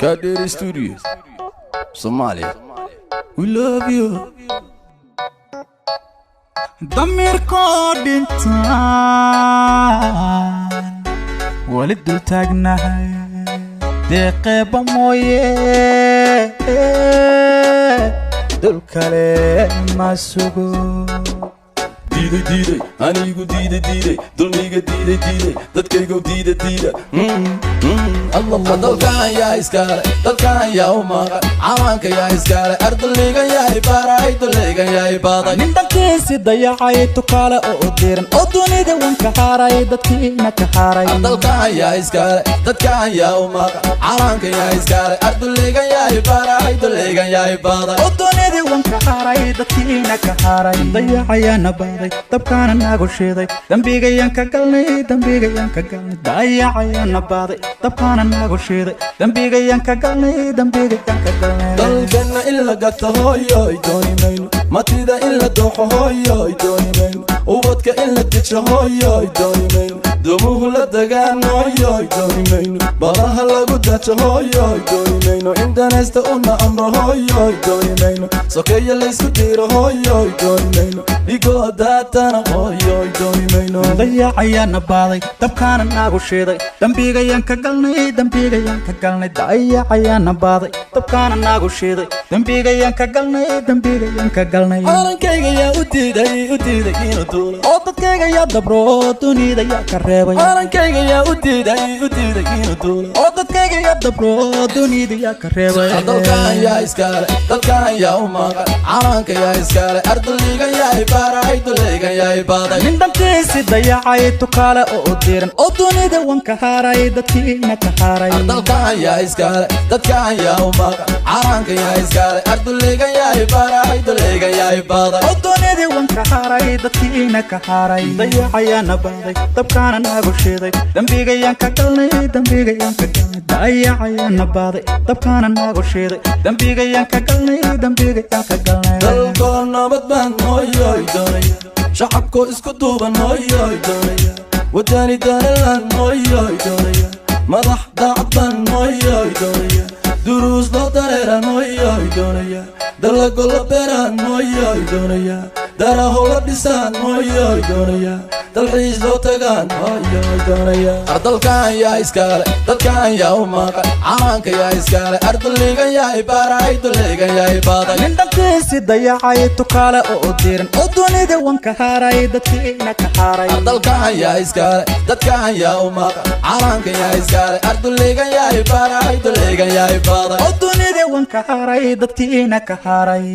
Kadiri Studios, Somalia. We love you. ضمير كودنتان ولد التاجناي دقيقة مويه دول كلام ما سوق Diide, anigu diide, dulmiga diide, dadkaygu diide. Allah dalkan yaa iskale, dalkan yaa u maqan, calanka yaa iskale, ardayga yaa ibaray, dulayga yaa ibaday. nin dantiisi dayacay tukaale oo diran oo dunida wanka haaray dadkiina ka haaray. Dalkan yaa iskale, dadkan yaa u maqan, calanka yaa iskale, ardayga yaa ibaray, dulayga yaa ibaday. oo dunida wanka haaray dadkiina ka haaray. Dayacayana baaday dabkaana nagu shiiday dambigayan ka galnay dayacayana baaday dabkaana nagu shiiday dambigayan ka galnay dalkana illa gata hooyoy dooni mayno matida illa dooxo hooyoy dooni mayno ubadka illa digsho hooyoy dooni mayno dumuhu la dagaan hooyoy dooni mayno badaha lagu dajo hooyoy dooni mayno indanaysta una amro hooyoy dooni mayno sokeeya laysku diiro hooyoy dooni mayno dhigoo daatana hooyoy dooni mayno dayacayana baaday dabkaana nagu shiiday dambigayan ka galnay dayacayana baaday dabkaana nagu shiiday dambigayan ka galnay calankayga yaa u diiday inuu duulo oo dadkayga yaa dabro dunida yaa ka reebay calankayga yaa u diiday inuu duulo oo dadkayga yaa dabro dunida yaa ka reebay. dalkan yaa iskale, dalkan yaa u maqan, calanka yaa iskale, ardayga yaa ibaray, dulayga yaa ibaday. nin dantiisi dayacay tukaale oo diran oo dunida wanka haaray dadkiina ka haaray. dalkan yaa iskale, dadkan yaa u maqan, calanka yaa iskale, ardayga yaa ibaray, dulayga yaa ibaday. oo dunida wanka haaray dadkiina ka haaray. Dayacayana baaday dabkaana nagu shiiday dambigayan ka galnay dayacayana baaday dabkaana nagu shiiday dambigayan ka galnay dalkoo nabad baan hooyoy doonaya shacabkoo isku duuban hooyoy doonaya wadani danalan hooyoy doonaya madax daacad baan hooyoy doonaya duruus loo dareeran hooyoy doonaya dalago la beeraan hooyoy doonaya daraho la dhisaan hooyoy doonaya dalxiis loo tagaan hooyoy doonaya dalkan yaa iskale, dadkan yaa u maqan, calanka yaa iskale, ardayga yaa ibaray, dulayga yaa ibaday. nin dantiisi dayacay tukaale oo diran oo dunida wanka haaray dadkiina ka haaray. dalkan yaa iskale, dadkan yaa u maqan, calanka yaa iskale, ardayga yaa ibaray, dulayga yaa ibaday. oo dunida wanka haaray dadkiina ka haaray.